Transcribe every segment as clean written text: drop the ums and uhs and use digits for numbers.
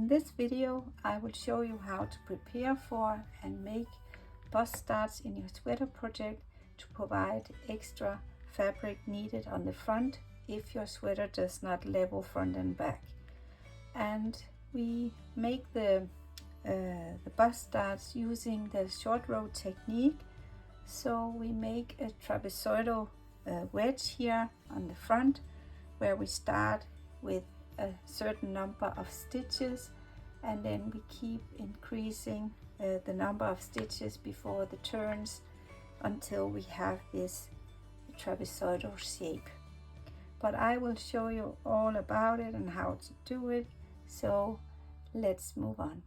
In this video, I will show you how to prepare for and make bust starts in your sweater project to provide extra fabric needed on the front if your sweater does not level front and back. And we make the bust starts using the short row technique. So we make a trapezoidal wedge here on the front, where we start with a certain number of stitches, and then we keep increasing the number of stitches before the turns until we have this trapezoidal shape. But I will show you all about it and how to do it, so let's move on.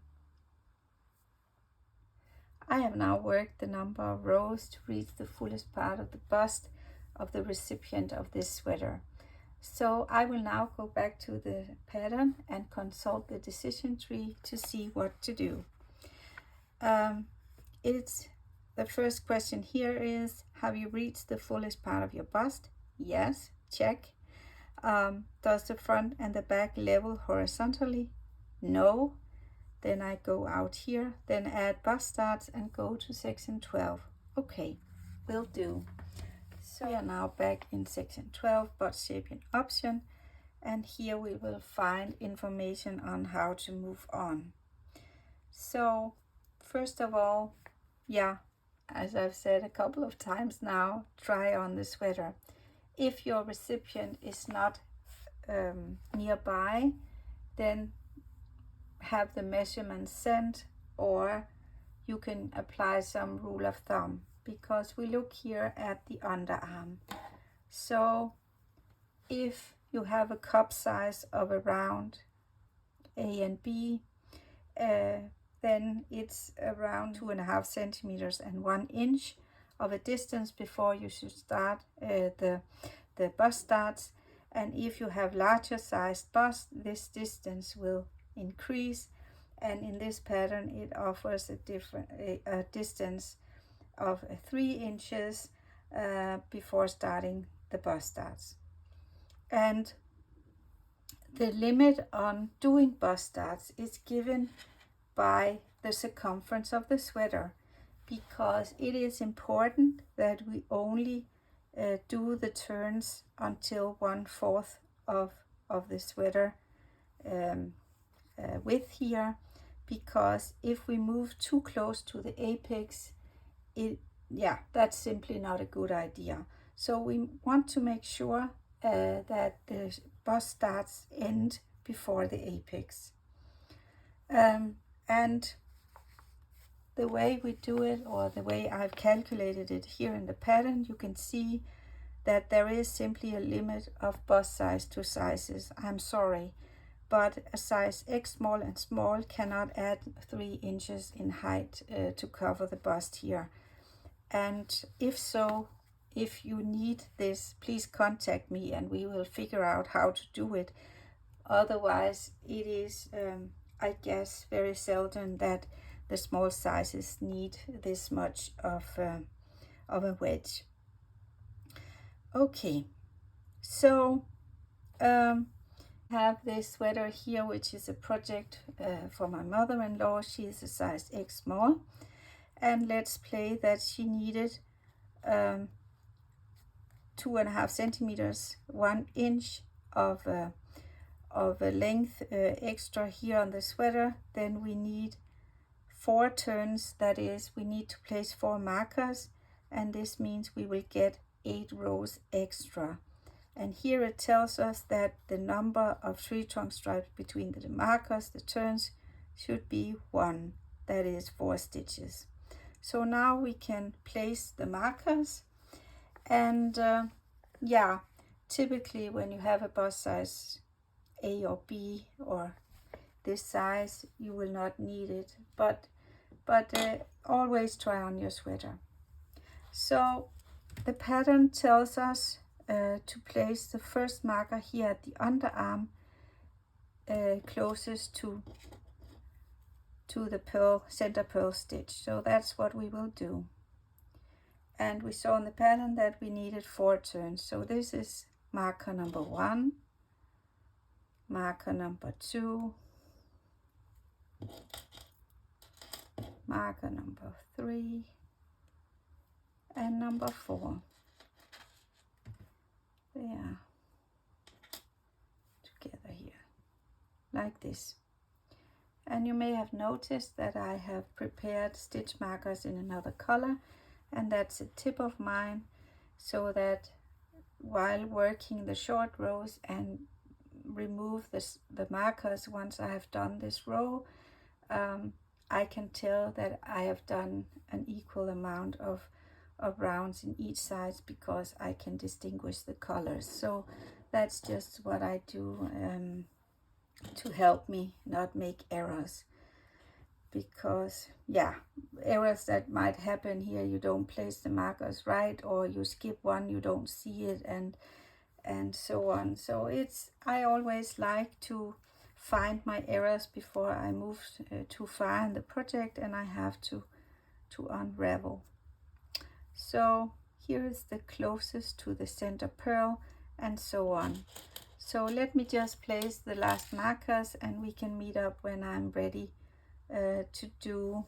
I have now worked the number of rows to reach the fullest part of the bust of the recipient of this sweater. So I will now go back to the pattern and consult the decision tree to see what to do. The first question here is, have you reached the fullest part of your bust? Yes, check. Does the front and the back level horizontally? No. Then I go out here, then add bust starts and go to section 12. Okay, will do. So we are now back in section 12, bust shaping option, and here we will find information on how to move on. So first of all, as I've said a couple of times now, try on the sweater. If your recipient is not nearby, then have the measurement sent, or you can apply some rule of thumb, because we look here at the underarm. So if you have a cup size of around A and B, then it's around 2.5 centimeters and 1 inch of a distance before you should start the bust starts. And if you have larger sized bust, this distance will increase, and in this pattern it offers a distance of 3 inches before starting the bust starts. And the limit on doing bust starts is given by the circumference of the sweater, because it is important that we only do the turns until 1/4 of the sweater width here, because if we move too close to the apex, that's simply not a good idea. So we want to make sure that the bust starts end before the apex. And the way we do it, or the way I've calculated it here in the pattern, you can see that there is simply a limit of bust size to sizes. I'm sorry, but a size X small and small cannot add 3 inches in height to cover the bust here. And if you need this, please contact me and we will figure out how to do it. Otherwise, it is, I guess, very seldom that the small sizes need this much of a wedge. Okay, so have this sweater here, which is a project for my mother-in-law. She is a size X small, and let's play that she needed 2.5 centimeters, 1 inch of a length extra here on the sweater. Then we need 4 turns, that is, we need to place 4 markers, and this means we will get 8 rows extra. And here it tells us that the number of tree trunk stripes between the markers, the turns, should be 1, that is 4 stitches. So now we can place the markers, and typically when you have a bust size A or B or this size, you will not need it, but always try on your sweater. So the pattern tells us to place the first marker here at the underarm, closest to the center purl stitch. So that's what we will do. And we saw in the pattern that we needed 4 turns. So this is marker number 1, marker number 2, marker number 3, and number 4. They are together here, like this. And you may have noticed that I have prepared stitch markers in another color, and that's a tip of mine, so that while working the short rows and remove the markers once I have done this row, I can tell that I have done an equal amount of rounds in each side, because I can distinguish the colors. So that's just what I do to help me not make errors, because yeah, errors that might happen here, you don't place the markers right, or you skip one, you don't see it, and so on. So I always like to find my errors before I move too far in the project and I have to unravel. So here is the closest to the center pearl, and so on. So let me just place the last markers, and we can meet up when I'm ready to do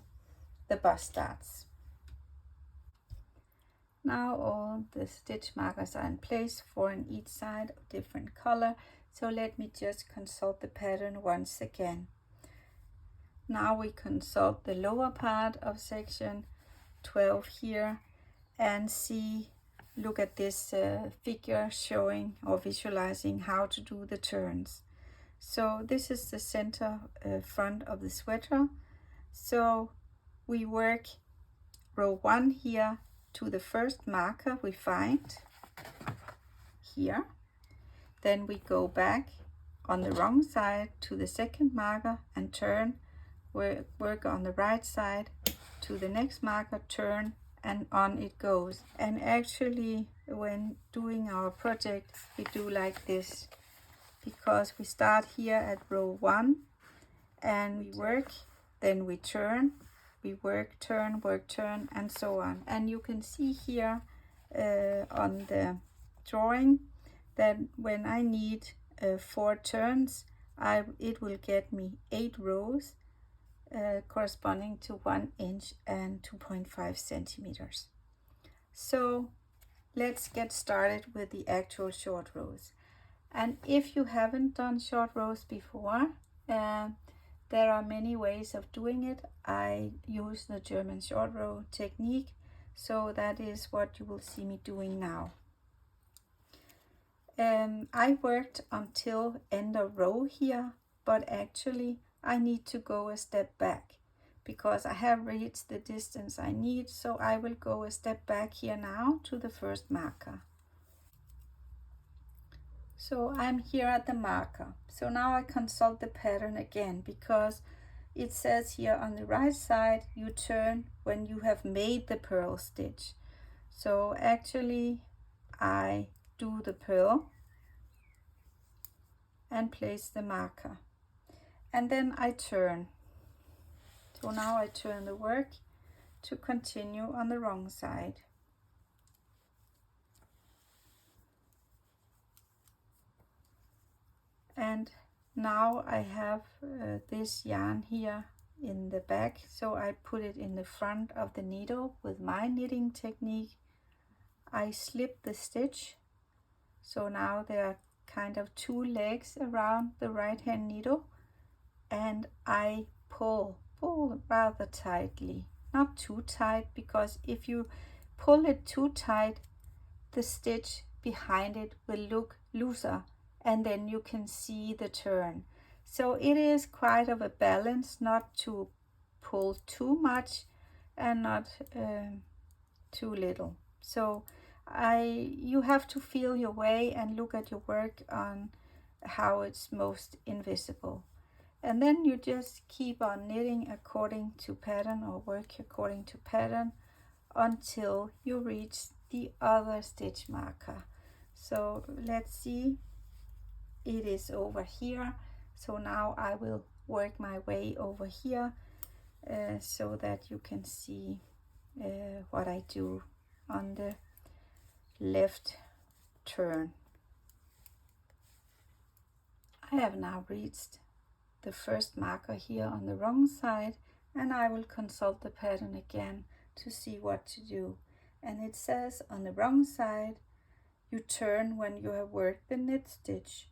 the bust darts. Now all the stitch markers are in place, 4 on each side of different color. So let me just consult the pattern once again. Now we consult the lower part of section 12 here, and look at this figure showing or visualizing how to do the turns. So this is the center front of the sweater. So we work row 1 here to the first marker we find here. Then we go back on the wrong side to the second marker and turn, work on the right side to the next marker, turn, and on it goes. And actually when doing our project we do like this, because we start here at row 1 and we work, then we turn, we work, turn, work, turn, and so on. And you can see here on the drawing that when I need 4 turns, it will get me 8 rows corresponding to 1 inch and 2.5 centimeters. So let's get started with the actual short rows. And if you haven't done short rows before, there are many ways of doing it. I use the German short row technique, so that is what you will see me doing now. I worked until end of row here, but actually I need to go a step back because I have reached the distance I need, so I will go a step back here now to the first marker. So I'm here at the marker. So now I consult the pattern again, because it says here on the right side you turn when you have made the purl stitch. So actually I do the purl and place the marker, and then I turn. So now I turn the work to continue on the wrong side. And now I have this yarn here in the back, so I put it in the front of the needle with my knitting technique. I slip the stitch, so now there are kind of 2 legs around the right hand needle, and I pull rather tightly, not too tight, because if you pull it too tight the stitch behind it will look looser, and then you can see the turn. So it is quite of a balance not to pull too much and not too little. So you have to feel your way and look at your work on how it's most invisible. And then you just keep on knitting according to pattern, or work according to pattern, until you reach the other stitch marker. So let's see, it is over here. So now I will work my way over here so that you can see what I do on the left turn. I have now reached the first marker here on the wrong side, and I will consult the pattern again to see what to do. And it says on the wrong side, you turn when you have worked the knit stitch.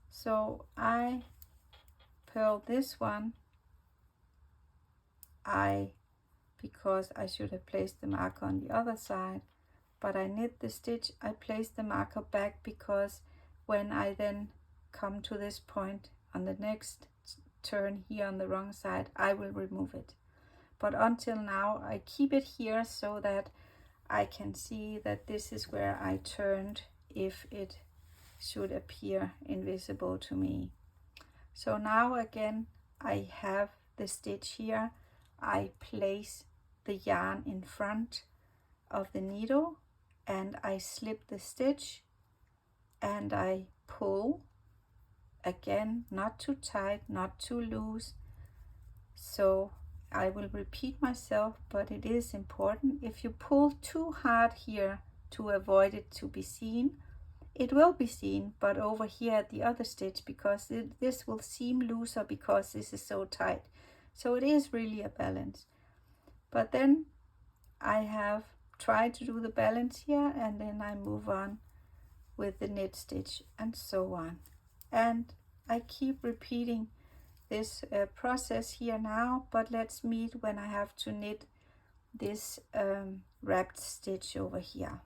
So I purl this one, because I should have placed the marker on the other side, but I knit the stitch, I place the marker back, because when I then come to this point on the next turn here on the wrong side, I will remove it. But until now I keep it here so that I can see that this is where I turned if it should appear invisible to me. So now again I have the stitch here. I place the yarn in front of the needle and I slip the stitch and I pull again, not too tight, not too loose. So I will repeat myself, but it is important. If you pull too hard here to avoid it to be seen, it will be seen, but over here at the other stitch, because this will seem looser because this is so tight. So it is really a balance. But then I have tried to do the balance here, and then I move on with the knit stitch and so on. And I keep repeating this process here now, but let's meet when I have to knit this wrapped stitch over here.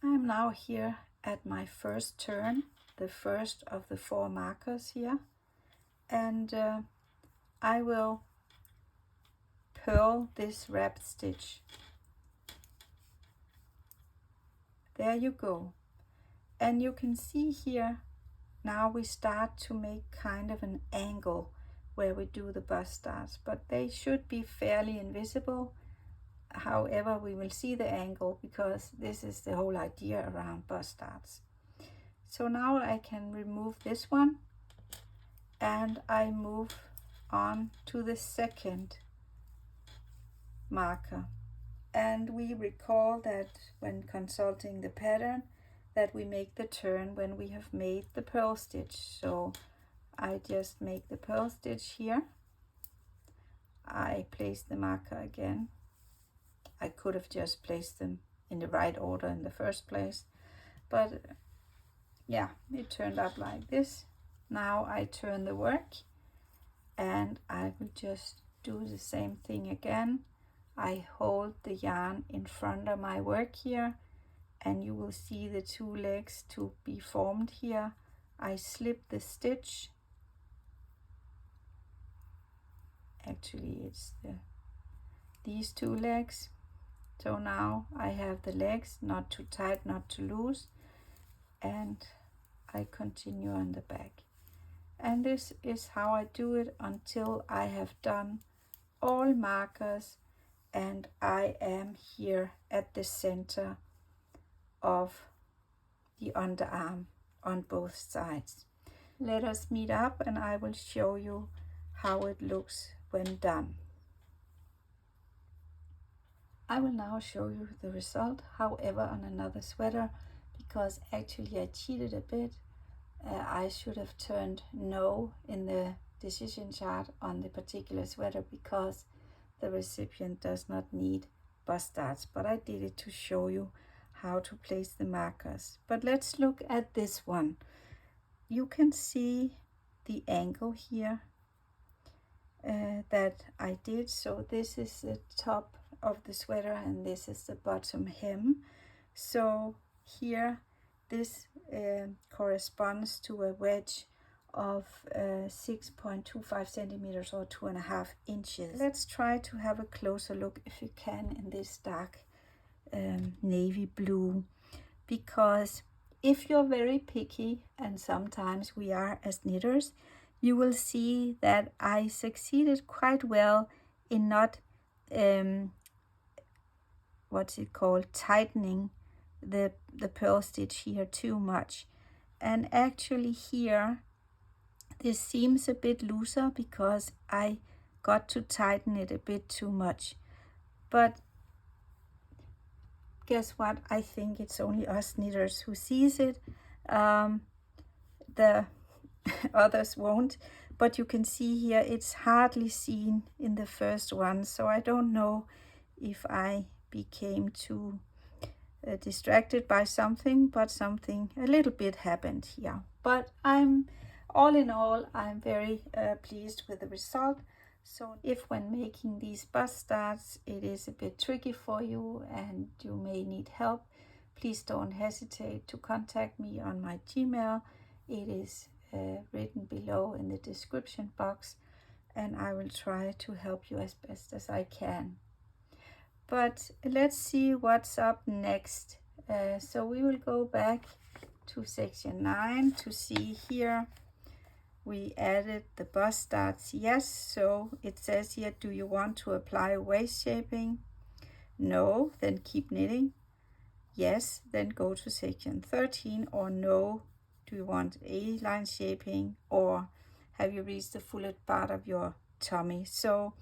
I'm now here at my first turn, the first of the 4 markers here, and I will purl this wrapped stitch. There you go. And you can see here, now we start to make kind of an angle where we do the bust starts, but they should be fairly invisible. However, we will see the angle because this is the whole idea around bust starts. So now I can remove this one and I move on to the second marker. And we recall that when consulting the pattern that we make the turn when we have made the purl stitch. So I just make the purl stitch here. I place the marker again. I could have just placed them in the right order in the first place, but yeah, it turned out like this. Now I turn the work and I will just do the same thing again. I hold the yarn in front of my work here, and you will see the 2 legs to be formed here. I slip the stitch. Actually, it's these 2 legs. So now I have the legs, not too tight, not too loose, and I continue on the back. And this is how I do it until I have done all markers and I am here at the center of the underarm on both sides. Let us meet up and I will show you how it looks when done. I will now show you the result, however, on another sweater, because actually I cheated a bit. I should have turned no in the decision chart on the particular sweater because the recipient does not need bust starts, but I did it to show you how to place the markers. But let's look at this one. You can see the angle here that I did. So this is the top of the sweater and this is the bottom hem. So here this corresponds to a wedge of 6.25 centimeters or 2.5 inches. Let's try to have a closer look, if you can, in this dark navy blue, because if you're very picky, and sometimes we are as knitters, you will see that I succeeded quite well in not tightening the purl stitch here too much. And actually here this seems a bit looser because I got to tighten it a bit too much. But guess what? I think it's only us knitters who sees it. The others won't. But you can see here it's hardly seen in the first one, so I don't know if I became too distracted by something, but something a little bit happened here. But all in all, I'm very pleased with the result. So if when making these bust starts it is a bit tricky for you and you may need help, please don't hesitate to contact me on my Gmail. It is written below in the description box, and I will try to help you as best as I can. But let's see what's up next. So we will go back to section 9 to see here. We added the bust starts, yes. So it says here, do you want to apply waist shaping? No, then keep knitting. Yes, then go to section 13, or no, do you want A-line shaping, or have you reached the fullest part of your tummy? So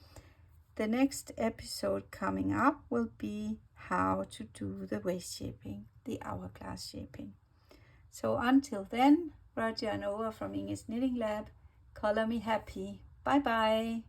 the next episode coming up will be how to do the waist shaping, the hourglass shaping. So until then, Roger and Ova from Inge's Knitting Lab, color me happy. Bye bye.